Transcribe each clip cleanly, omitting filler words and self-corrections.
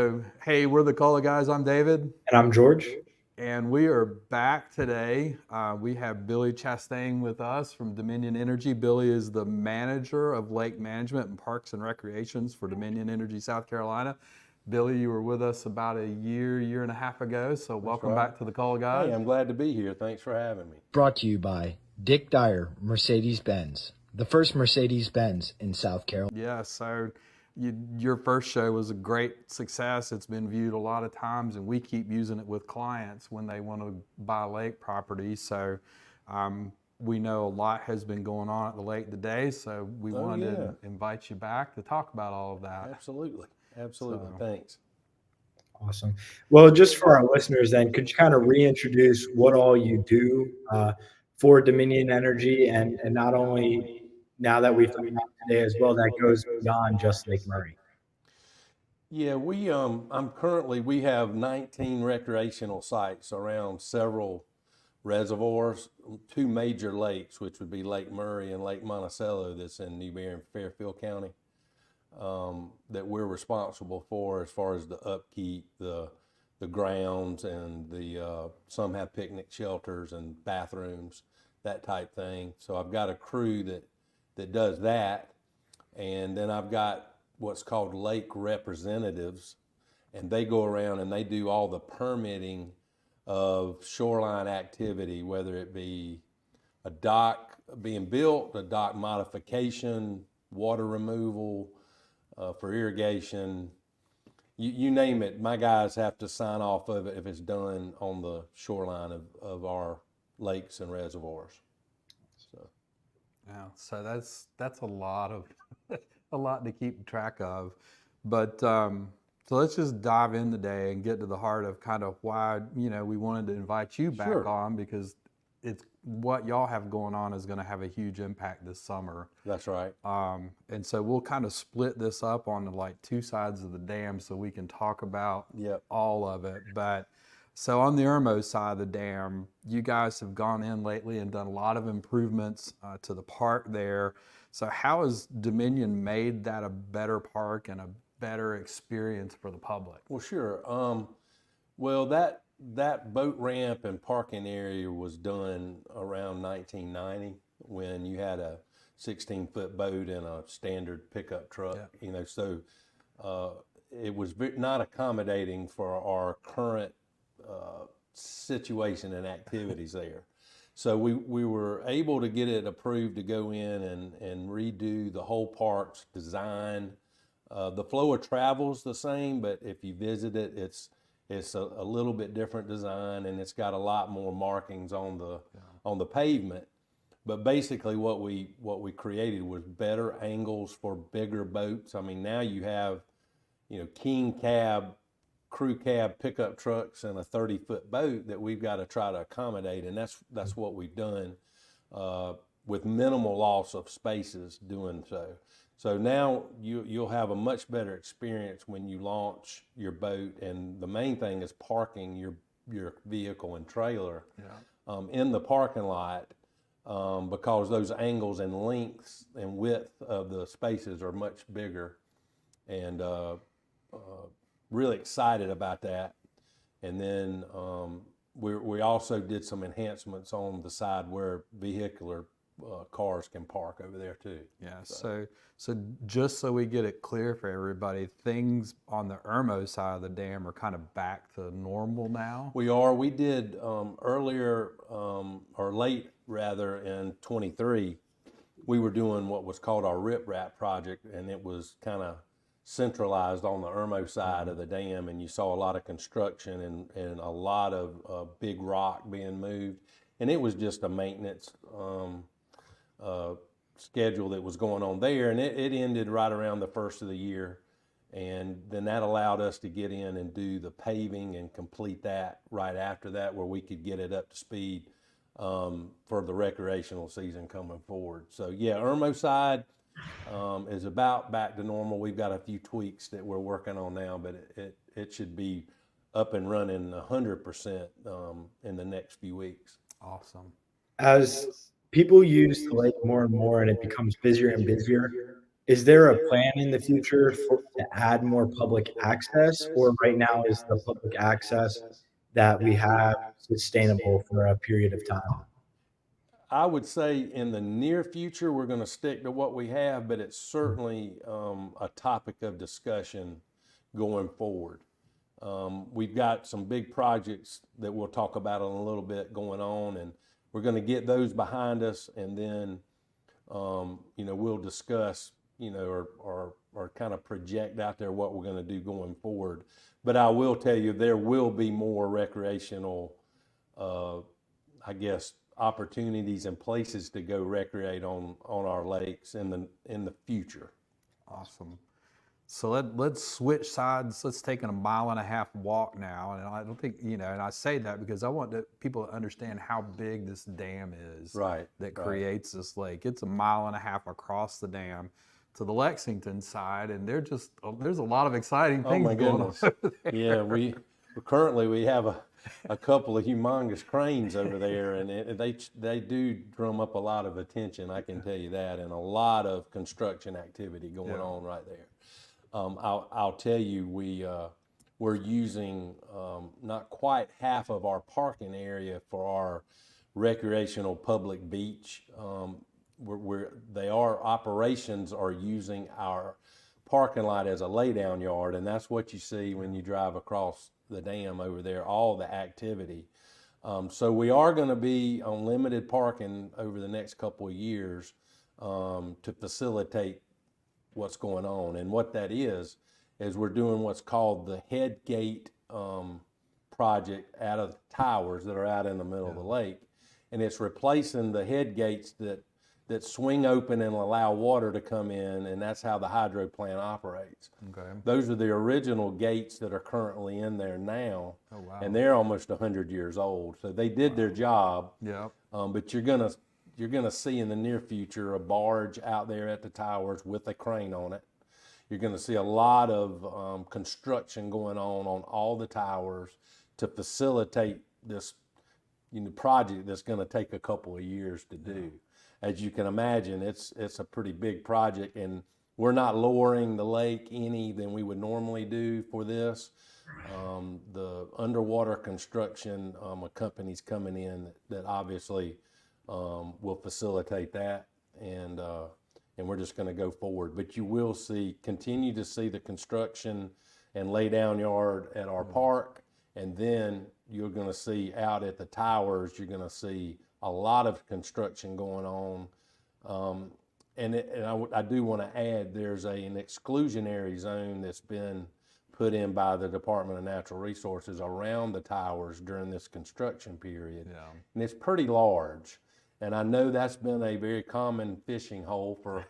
So, hey, we're the Cola Guys. I'm David, And I'm George. and we are back today. We have Billy Chastain with us from Dominion Energy. Billy is the manager of lake management and parks and recreations for Dominion Energy, South Carolina. Billy, you were with us about a year and a half ago, so That's welcome right. back to the Cola Hey, Guys. I'm glad to be here. Thanks for having me. Brought to you by Dick Dyer, Mercedes-Benz, the first Mercedes-Benz in South Carolina. Yeah, so your first show was a great success. It's been viewed a lot of times, and we keep using it with clients when they want to buy lake property. So we know a lot has been going on at the lake today, so we wanted to invite you back to talk about all of that. Absolutely. Absolutely. Thanks. Awesome. Well, just for our listeners then, could you kind of reintroduce what all you do for Dominion Energy and not only now that we've talked about today as well, that goes beyond just Lake Murray? Yeah, we have 19 recreational sites around several reservoirs, two major lakes, which would be Lake Murray and Lake Monticello, that's in Newberry and Fairfield County, that we're responsible for as far as the upkeep, the grounds, and the some have picnic shelters and bathrooms, that type thing. So I've got a crew that does that, and then I've got what's called lake representatives, and they go around and they do all the permitting of shoreline activity, whether it be a dock being built, a dock modification, water removal for irrigation, you name it. My guys have to sign off of it if it's done on the shoreline of our lakes and reservoirs. Yeah, so that's a lot of a lot to keep track of. But so let's just dive in today and get to the heart of kind of why we wanted to invite you back Sure. on, because it's what y'all have going on is going to have a huge impact this summer. That's right. And so we'll kind of split this up on like two sides of the dam so we can talk about all of it. But so on the Irmo side of the dam, you guys have gone in lately and done a lot of improvements to the park there. So how has Dominion made that a better park and a better experience for the public? Well, sure. Well, that boat ramp and parking area was done around 1990 when you had a 16-foot boat and a standard pickup truck. So it was not accommodating for our current situation and activities there. So we were able to get it approved to go in and redo the whole park's design. The flow of travel's the same, but if you visit it, it's a little bit different design, and it's got a lot more markings on the pavement. But basically what we created was better angles for bigger boats. I mean, now you have, king cab, crew cab pickup trucks and a 30-foot boat that we've got to try to accommodate, and that's what we've done with minimal loss of spaces doing so. So now you'll have a much better experience when you launch your boat, and the main thing is parking your vehicle and trailer in the parking lot, because those angles and lengths and width of the spaces are much bigger, and really excited about that. And then we also did some enhancements on the side where vehicular cars can park over there too. Yeah, so just so we get it clear for everybody, things on the Irmo side of the dam are kind of back to normal now? We did earlier, or late rather, in 23, we were doing what was called our riprap project, and it was kind of centralized on the Irmo side of the dam, and you saw a lot of construction and a lot of big rock being moved, and it was just a maintenance schedule that was going on there, and it ended right around the first of the year, and then that allowed us to get in and do the paving and complete that right after that, where we could get it up to speed for the recreational season coming forward. So yeah, Irmo side is about back to normal. We've got a few tweaks that we're working on now, but it should be up and running 100% in the next few weeks. Awesome. As people use the lake more and more and it becomes busier and busier, Is there a plan in the future to add more public access, or right now is the public access that we have sustainable for a period of time? I would say in the near future, we're going to stick to what we have, but it's certainly a topic of discussion going forward. We've got some big projects that we'll talk about in a little bit going on, and we're going to get those behind us, and then we'll discuss, or kind of project out there what we're going to do going forward. But I will tell you, there will be more recreational, opportunities and places to go recreate on our lakes in the future. Awesome. So let's switch sides. Let's take a 1.5 mile walk now. And I don't think, and I say that because I want people to understand how big this dam is that creates this lake. It's 1.5 miles across the dam to the Lexington side. And there's a lot of exciting things going on over there. Yeah, we have a couple of humongous cranes over there, and they do drum up a lot of attention, I can tell you that, and a lot of construction activity going on right there. I'll tell you, we're using not quite half of our parking area for our recreational public beach. Operations are using our parking lot as a laydown yard, and that's what you see when you drive across the dam over there, all the activity. So we are going to be on limited parking over the next couple of years to facilitate what's going on. And what that is we're doing what's called the head gate project out of the towers that are out in the middle of the lake. And it's replacing the head gates that swing open and allow water to come in, and that's how the hydro plant operates. Okay. Those are the original gates that are currently in there now. Oh, wow. And they're almost 100 years old. So they did their job. Yeah. But you're gonna see in the near future a barge out there at the towers with a crane on it. You're gonna see a lot of construction going on all the towers to facilitate this project that's gonna take a couple of years to do. As you can imagine, it's a pretty big project, and we're not lowering the lake any than we would normally do for this. The underwater construction company's coming in that obviously will facilitate that, and we're just going to go forward. But you will continue to see the construction and lay down yard at our park, and then you're going to see out at the towers, you're going to see a lot of construction going on. I do want to add, there's an exclusionary zone that's been put in by the Department of Natural Resources around the towers during this construction period. Yeah. And it's pretty large. And I know that's been a very common fishing hole for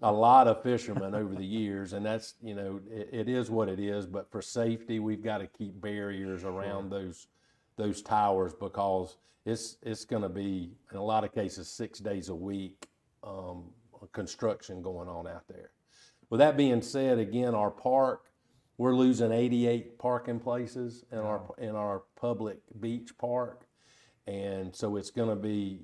a lot of fishermen over the years. And that's, it is what it is. But for safety, we've got to keep barriers around those towers, because it's going to be, in a lot of cases, 6 days a week construction going on out there. With that being said, again, our park, we're losing 88 parking places in our public beach park. And so it's going to be,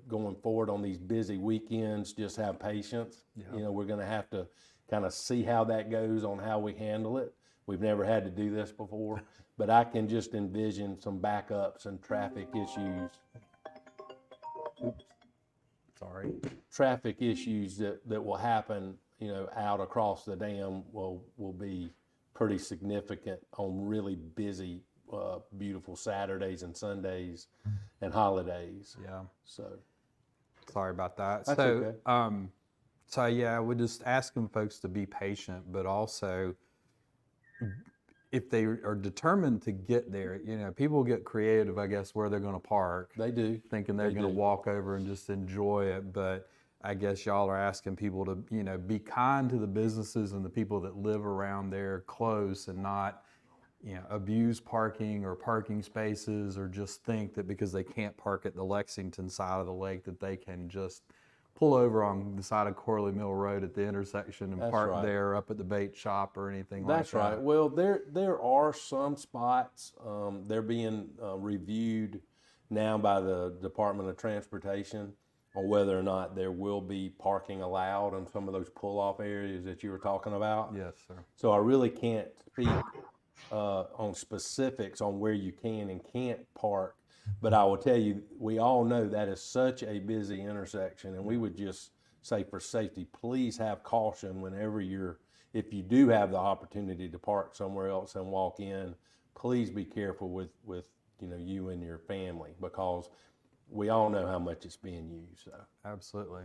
going forward on these busy weekends, just have patience. Yeah. We're going to have to kind of see how that goes on how we handle it. We've never had to do this before, but I can just envision some backups and traffic issues. Traffic issues that will happen, out across the dam will be pretty significant on really busy, beautiful Saturdays and Sundays and holidays. Yeah. So sorry about that. That's okay. So yeah, we're just asking folks to be patient, but also if they are determined to get there, people get creative, I guess, where they're going to park. They do. Thinking they're going to walk over and just enjoy it. But I guess y'all are asking people to, be kind to the businesses and the people that live around there close, and not, abuse parking or parking spaces, or just think that because they can't park at the Lexington side of the lake that they can just pull over on the side of Corley Mill Road at the intersection and park there up at the bait shop or anything like that. That's right. Well, there are some spots, they're being reviewed now by the Department of Transportation, on whether or not there will be parking allowed on some of those pull-off areas that you were talking about. Yes, sir. So I really can't speak on specifics on where you can and can't park, but I will tell you, we all know that is such a busy intersection, and we would just say for safety, please have caution whenever if you do have the opportunity to park somewhere else and walk in, please be careful with you and your family, because we all know how much it's being used. So. Absolutely.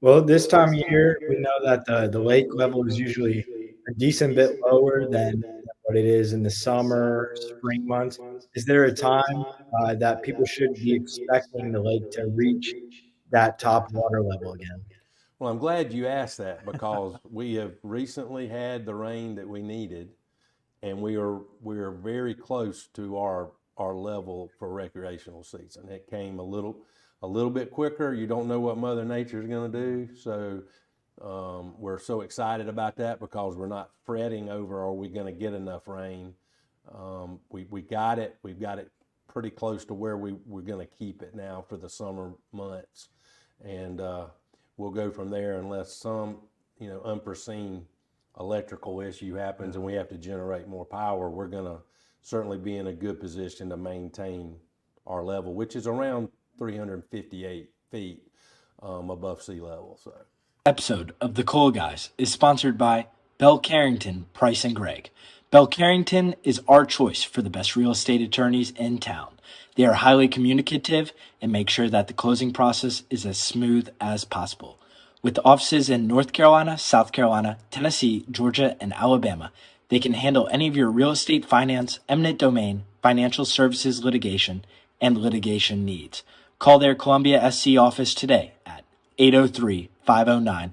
Well, this time of year, we know that the lake level is usually a decent bit lower than what it is in the summer, spring months. Is there a time that people should be expecting the lake to reach that top water level again? Well, I'm glad you asked that, because we have recently had the rain that we needed, and we are very close to our level for recreational season. It came a little bit quicker. You don't know what Mother Nature is going to do, so we're so excited about that, because we're not fretting over are we going to get enough rain. We got it. We've got it pretty close to where we're going to keep it now for the summer months, and we'll go from there unless some unforeseen electrical issue happens and we have to generate more power. We're going to certainly be in a good position to maintain our level, which is around 358 feet above sea level. So, episode of The Coal Guys is sponsored by Bell Carrington, Price and Gregg. Bell Carrington is our choice for the best real estate attorneys in town. They are highly communicative and make sure that the closing process is as smooth as possible. With offices in North Carolina, South Carolina, Tennessee, Georgia, and Alabama, they can handle any of your real estate, finance, eminent domain, financial services litigation, and litigation needs. Call their Columbia SC office today at 803-509-5078.